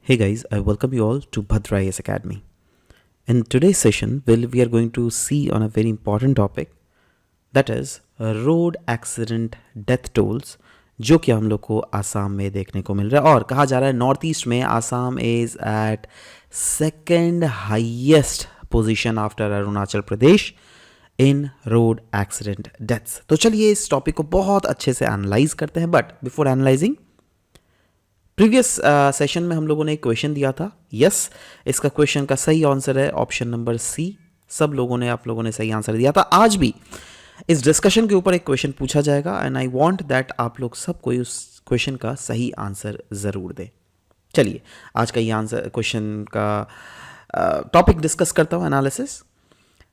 Hey guys, I welcome you all to Bhadra IAS Academy. In today's session, we are going to see on a very important topic, that is road accident death tolls, जो कि हम लोग को आसाम में देखने को मिल रहा है और कहा जा रहा है नॉर्थ ईस्ट में Assam is at second highest position after Arunachal Pradesh in road accident deaths. तो चलिए इस टॉपिक को बहुत अच्छे से एनालाइज करते हैं. But before analysing, previous session में हम लोगों ने एक क्वेश्चन दिया था. यस, इसका क्वेश्चन का सही आंसर है ऑप्शन नंबर सी. सब लोगों ने आप लोगों ने सही आंसर दिया था. आज भी इस डिस्कशन के ऊपर एक क्वेश्चन पूछा जाएगा एंड आई वांट दैट आप लोग सब कोई उस क्वेश्चन का सही आंसर ज़रूर दें. चलिए आज का ये आंसर क्वेश्चन का टॉपिक डिस्कस करता हूँ, एनालिसिस.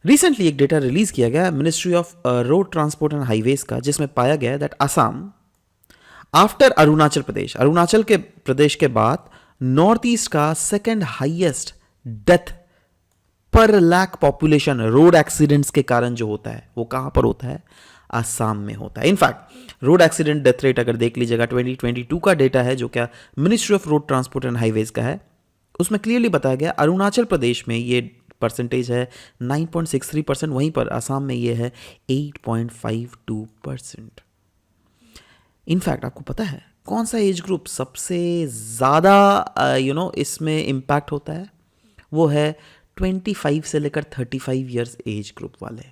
रिसेंटली एक डेटा रिलीज किया गया ministry of road transport and highways का, जिसमें पाया गया दैट आसाम आफ्टर अरुणाचल प्रदेश, अरुणाचल के प्रदेश के बाद नॉर्थ ईस्ट का सेकेंड हाईएस्ट डेथ पर लाख पॉपुलेशन रोड एक्सीडेंट्स के कारण जो होता है वो कहां पर होता है? आसाम में होता है. In fact road accident death rate अगर देख लीजिएगा 2022 का डेटा है जो क्या ministry of road transport and highways का है, उसमें क्लियरली बताया गया अरुणाचल प्रदेश में ये परसेंटेज है 9.63%, वहीं पर आसाम में ये है 8.52%. इनफैक्ट आपको पता है कौन सा एज ग्रुप सबसे ज़्यादा इसमें इम्पैक्ट होता है? वो है 25 से लेकर 35 इयर्स एज ग्रुप वाले.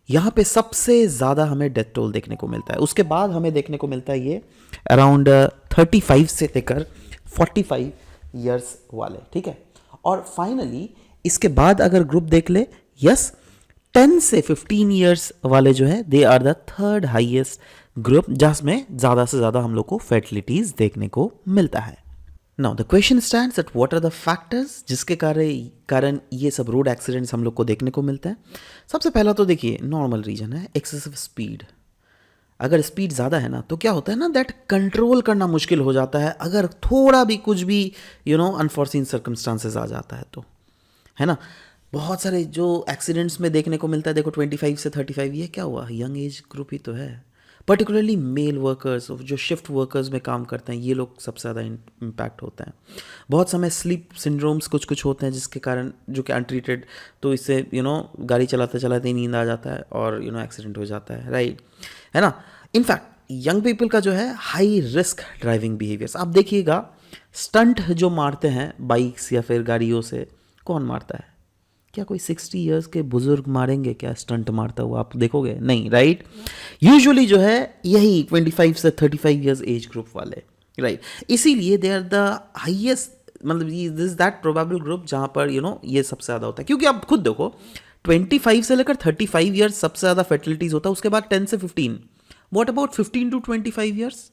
यहाँ पे सबसे ज़्यादा हमें डेथ टोल देखने को मिलता है. उसके बाद हमें देखने को मिलता है ये अराउंड 35 से लेकर 45 इयर्स वाले. ठीक है. और फाइनली इसके बाद अगर ग्रुप देख ले, यस, 10 से 15 इयर्स वाले जो है they are the third highest group, जिसमें ज़्यादा से ज़्यादा हम लोग को फैटलिटीज देखने को मिलता है. Now the question stands that what are the factors जिसके कारण ये सब रोड एक्सीडेंट्स हम लोग को देखने को मिलता है. सबसे पहला तो देखिए नॉर्मल रीजन है एक्सेसिव स्पीड. अगर स्पीड ज़्यादा है ना तो क्या होता है ना दैट कंट्रोल करना मुश्किल हो जाता है. अगर थोड़ा भी कुछ भी अनफॉर्सीन सर्कमस्टांसेस आ जाता है तो, है ना. बहुत सारे जो एक्सीडेंट्स में देखने को मिलता है, देखो 25 से 35, ये क्या हुआ? यंग एज ग्रुप ही तो है. पर्टिकुलरली मेल वर्कर्स जो शिफ्ट वर्कर्स में काम करते हैं, ये लोग सबसे ज़्यादा इम्पैक्ट होता है. बहुत समय स्लीप सिंड्रोम्स कुछ होते हैं जिसके कारण जो कि अनट्रीटेड, तो इससे गाड़ी चलाते चलाते ही नींद आ जाता है और एक्सीडेंट हो जाता है, राइट, है ना. इनफैक्ट यंग पीपल का जो है हाई रिस्क ड्राइविंग बिहेवियर्स आप देखिएगा. स्टंट जो मारते हैं बाइक्स या फिर गाड़ियों से, कौन मारता है? क्या कोई 60 इयर्स के बुजुर्ग मारेंगे क्या स्टंट मारता हुआ? आप देखोगे नहीं, राइट. यूजुअली जो है यही 25 से 35 इयर्स एज ग्रुप वाले, राइट. इसीलिए दे आर द हाईएस्ट, मतलब this is that probable group जहां पर ये सबसे ज़्यादा होता है. क्योंकि आप खुद देखो 25 से लेकर 35 इयर्स सबसे ज़्यादा फर्टिलिटीज होता है. उसके बाद 10 से 15. What about 15 to 25 years?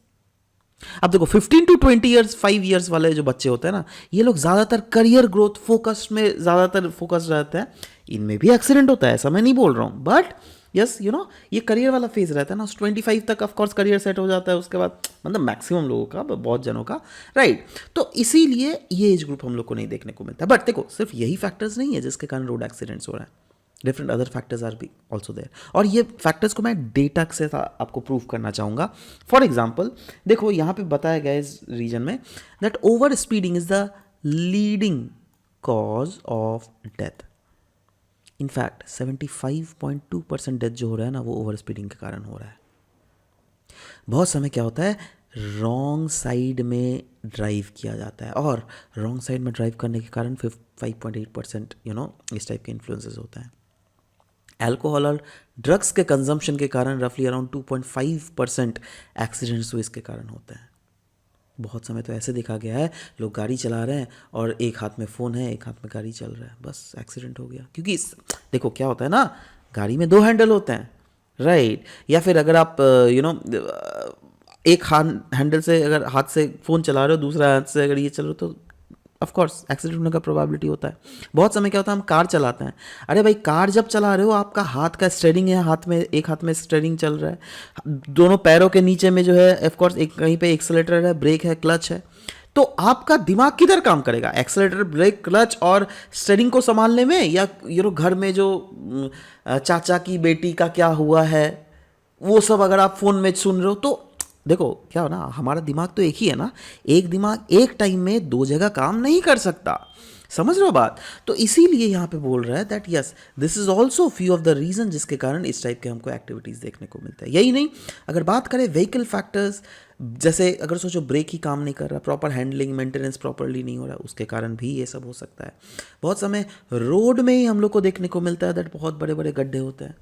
अब देखो 15 टू 20 इयर्स 5 इयर्स वाले जो बच्चे होते हैं ना, ये लोग ज़्यादातर करियर ग्रोथ फोकस में ज़्यादातर फोकस रहते हैं. इनमें भी एक्सीडेंट होता है, ऐसा मैं नहीं बोल रहा हूँ, बट यस ये करियर वाला फेज रहता है ना. 25 तक ऑफकोर्स करियर सेट हो जाता है. उसके बाद मतलब मैक्सिमम लोगों का, बहुत जनों का, राइट. तो इसीलिए ये एज ग्रुप हम लोग को नहीं देखने को मिलता है. बट देखो सिर्फ यही फैक्टर्स नहीं है जिसके कारण रोड एक्सीडेंट्स हो रहा है. Different other factors are be also there. और ये फैक्टर्स को मैं डेटा से आपको प्रूव करना चाहूँगा. फॉर एग्जाम्पल देखो यहाँ पे बताया गया इस रीजन में that over speeding is the leading cause of death. In fact 75.2% death जो हो रहा है ना वो ओवर स्पीडिंग के कारण हो रहा है. बहुत समय क्या होता है, रॉन्ग साइड में ड्राइव किया जाता है और रॉन्ग साइड में ड्राइव करने के कारण 5.8% इस टाइप के इन्फ्लुएंसेस होते हैं. अल्कोहल और ड्रग्स के कंजम्पशन के कारण रफली अराउंड 2.5% एक्सीडेंट्स तो इसके कारण होते हैं. बहुत समय तो ऐसे देखा गया है लोग गाड़ी चला रहे हैं और एक हाथ में फ़ोन है, एक हाथ में गाड़ी चल रहा है, बस एक्सीडेंट हो गया. क्योंकि देखो क्या होता है ना, गाड़ी में 2 हैंडल होते हैं, राइट. या फिर अगर आप एक हैंडल से अगर हाथ से फ़ोन चला रहे हो, दूसरा हाथ से अगर ये चल रहे हो, तो ऑफ कोर्स एक्सीडेंट होने का प्रोबेबिलिटी होता है. बहुत समय क्या होता है हम कार चलाते हैं, अरे भाई कार जब चला रहे हो आपका हाथ का स्टीयरिंग है, हाथ में एक हाथ में स्टीयरिंग चल रहा है, दोनों पैरों के नीचे में जो है ऑफ कोर्स एक कहीं पे एक्सेलेरेटर है, ब्रेक है, क्लच है. तो आपका दिमाग किधर काम करेगा? एक्सेलेरेटर, ब्रेक, क्लच और स्टीयरिंग को संभालने में, या घर में जो चाचा की बेटी का क्या हुआ है वो सब अगर आप फोन में सुन रहे हो तो देखो क्या हो ना, हमारा दिमाग तो एक ही है ना, एक दिमाग एक टाइम में दो जगह काम नहीं कर सकता, समझ रहे हो बात। तो इसीलिए यहाँ पे बोल रहा है that yes this is also few of the reason जिसके कारण इस टाइप के हमको एक्टिविटीज़ देखने को मिलता है। यही नहीं, अगर बात करें व्हीकल फैक्टर्स, जैसे अगर सोचो ब्रेक ही काम नहीं कर रहा, प्रॉपर हैंडलिंग मेंटेनेंस प्रॉपरली नहीं हो रहा, उसके कारण भी ये सब हो सकता है। बहुत समय रोड में ही हम लोग को देखने को मिलता है दैट बहुत बड़े बड़े गड्ढे होते हैं,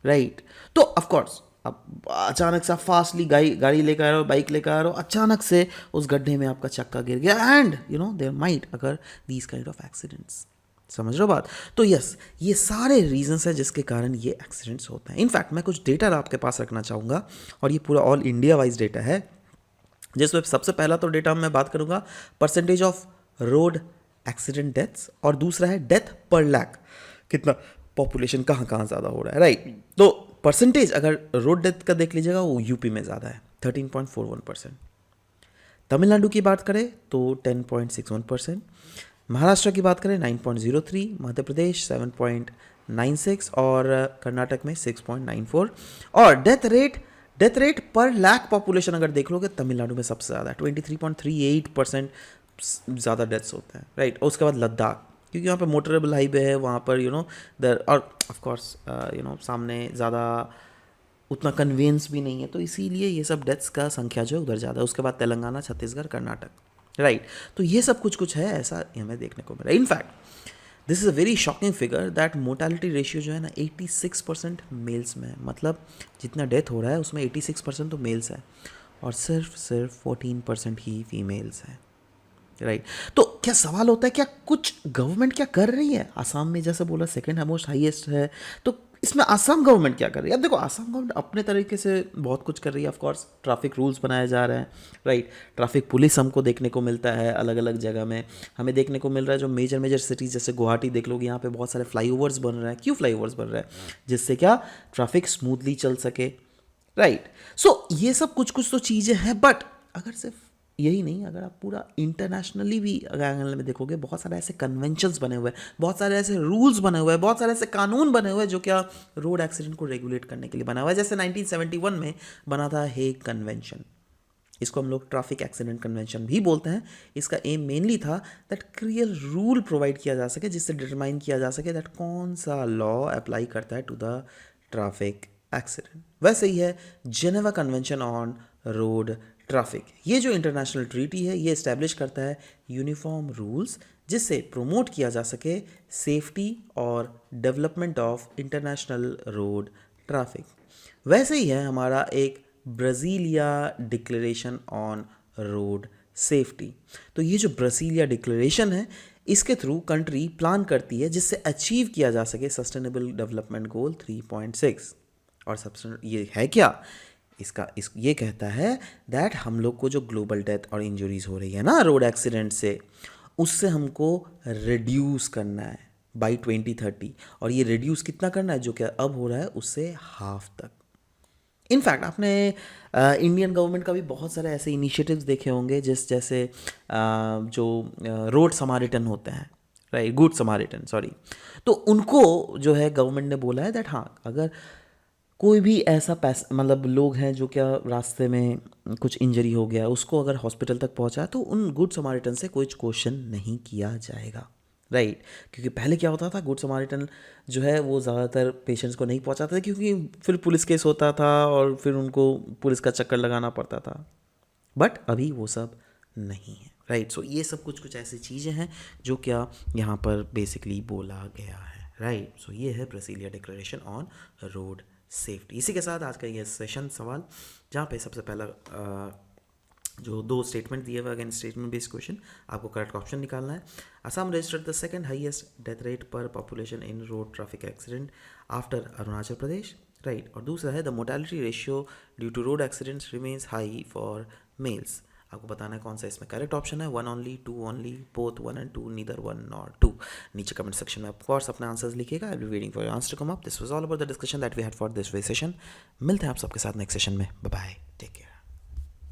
राइट। तो ऑफकोर्स अब अचानक से आप फास्टली गाड़ी लेकर आ रहे हो, बाइक लेकर आ रहे हो, अचानक से उस गड्ढे में आपका चक्का गिर गया and you know there might अगर दीज काइंड ऑफ एक्सीडेंट्स, समझ रहे हो बात। तो यस, ये सारे रीजंस हैं जिसके कारण ये एक्सीडेंट्स होते हैं। इनफैक्ट मैं कुछ डेटा आपके पास रखना चाहूँगा और ये पूरा ऑल इंडिया वाइज डेटा है, जिसमें सबसे पहला तो डेटा मैं बात करूँगा percentage of road accident deaths, और दूसरा है डेथ पर लाख, कितना पॉपुलेशन कहाँ कहाँ ज़्यादा हो रहा है, राइट। तो परसेंटेज अगर रोड डेथ का देख लीजिएगा वो यूपी में ज़्यादा है 13.41%, तमिलनाडु की बात करें तो 10.61%, महाराष्ट्र की बात करें 9.03, मध्य प्रदेश 7.96 और कर्नाटक में 6.94। और डेथ रेट पर लाख पॉपुलेशन अगर देख लोगे तमिलनाडु में सबसे ज़्यादा है, 23.38% ज़्यादा डेथ्स होते हैं, राइट। और उसके बाद लद्दाख, क्योंकि वहाँ पे मोटरेबल हाईवे है, वहाँ पर यू नो और ऑफ कोर्स यू नो सामने ज़्यादा उतना कन्वेंस भी नहीं है, तो इसीलिए ये सब डेथ्स का संख्या जो है उधर ज़्यादा है। उसके बाद तेलंगाना, छत्तीसगढ़, कर्नाटक, राइट। तो ये सब कुछ है ऐसा हमें देखने को मिला। In fact this is a very shocking figure that mortality ratio जो है ना 86% मेल्स में है, मतलब जितना डेथ हो रहा है उसमें 86% तो मेल्स है और सिर्फ 14% ही फीमेल्स हैं, राइट। तो क्या सवाल होता है, क्या कुछ गवर्नमेंट क्या कर रही है? आसाम में जैसे बोला सेकंड मोस्ट हाईएस्ट है, तो इसमें आसाम गवर्नमेंट क्या कर रही है? अब देखो आसाम गवर्नमेंट अपने तरीके से बहुत कुछ कर रही है। ऑफ कोर्स ट्रैफिक रूल्स बनाए जा रहे हैं, राइट। ट्रैफिक पुलिस हमको देखने को मिलता है अलग अलग जगह में, हमें देखने को मिल रहा है जो मेजर सिटीज़ जैसे गुवाहाटी देख लोगे, यहाँ पे बहुत सारे फ्लाईओवर्स बन रहे हैं। क्यों फ्लाईओवर्स बन रहे हैं? जिससे क्या ट्रैफिक स्मूथली चल सके, राइट। सो ये सब कुछ तो चीज़ें हैं, बट अगर सिर्फ यही नहीं, अगर आप पूरा इंटरनेशनली भी अगर एंगल में देखोगे, बहुत सारे ऐसे कन्वेंशंस बने हुए हैं, बहुत सारे ऐसे रूल्स बने हुए हैं, बहुत सारे ऐसे कानून बने हुए हैं जो क्या रोड एक्सीडेंट को रेगुलेट करने के लिए बना हुआ है। जैसे 1971 में बना था हेग कन्वेंशन, इसको हम लोग ट्रैफिक एक्सीडेंट कन्वेंशन भी बोलते हैं। इसका एम मेनली था दैट क्लियर रूल प्रोवाइड किया जा सके, जिससे डिटरमाइन किया जा सके दैट कौन सा लॉ अप्लाई करता है टू द ट्रैफिक एक्सीडेंट। वैसे ही है Geneva convention on road traffic, ये जो इंटरनेशनल ट्रीटी है ये इस्टेब्लिश करता है यूनिफॉर्म रूल्स जिससे प्रोमोट किया जा सके सेफ्टी और development of international road traffic. वैसे ही है हमारा एक Brasilia declaration on road safety. तो ये जो ब्राज़ीलिया डिक्लेरेशन है इसके थ्रू कंट्री प्लान करती है जिससे अचीव किया जा सके सस्टेनेबल डेवलपमेंट गोल 3.6। और सबसे ये है क्या, ये कहता है दैट हम लोग को जो ग्लोबल डेथ और इंजरीज हो रही है ना रोड एक्सीडेंट से, उससे हमको रिड्यूस करना है बाय 2030। और ये रिड्यूस कितना करना है, जो क्या अब हो रहा है उससे हाफ तक। इनफैक्ट आपने इंडियन गवर्नमेंट का भी बहुत सारे ऐसे इनिशिएटिव्स देखे होंगे जैसे जो रोड समारिटन होते हैं, राइट, गुड समारिटन सॉरी, तो उनको जो है गवर्नमेंट ने बोला है दैट हाँ अगर कोई भी ऐसा मतलब लोग हैं जो क्या रास्ते में कुछ इंजरी हो गया, उसको अगर हॉस्पिटल तक पहुंचा तो उन गुड समारिटन से कोई क्वेश्चन नहीं किया जाएगा, राइट। क्योंकि पहले क्या होता था, गुड समारिटन जो है वो ज़्यादातर पेशेंट्स को नहीं पहुंचाते थे क्योंकि फिर पुलिस केस होता था और फिर उनको पुलिस का चक्कर लगाना पड़ता था, बट अभी वो सब नहीं है, राइट। सो ये सब कुछ ऐसी चीज़ें हैं जो क्या यहाँ पर बेसिकली बोला गया है, राइट। सो ये है Brasilia declaration on road safety. इसी के साथ आज का ये सेशन सवाल, जहाँ पे सबसे पहला जो दो स्टेटमेंट दिए हुए, अगेन स्टेटमेंट बेस्ड क्वेश्चन, आपको करेक्ट ऑप्शन निकालना है। Assam registered the second highest death rate per population in road traffic accident after Arunachal Pradesh, right. और दूसरा है the mortality ratio due to road accidents remains high for males. आपको बताना है कौन सा इसमें करेक्ट ऑप्शन है, 1 only, 2 only, both 1 and 2, neither 1 nor 2। नीचे कमेंट सेक्शन में ऑफ कोर्स अपने आंसर्स लिखिएगा। I will waiting for your answer to come up. This was all about the discussion that we had for this way session. मिलते हैं आप सबके साथ next session में। Bye bye, take care.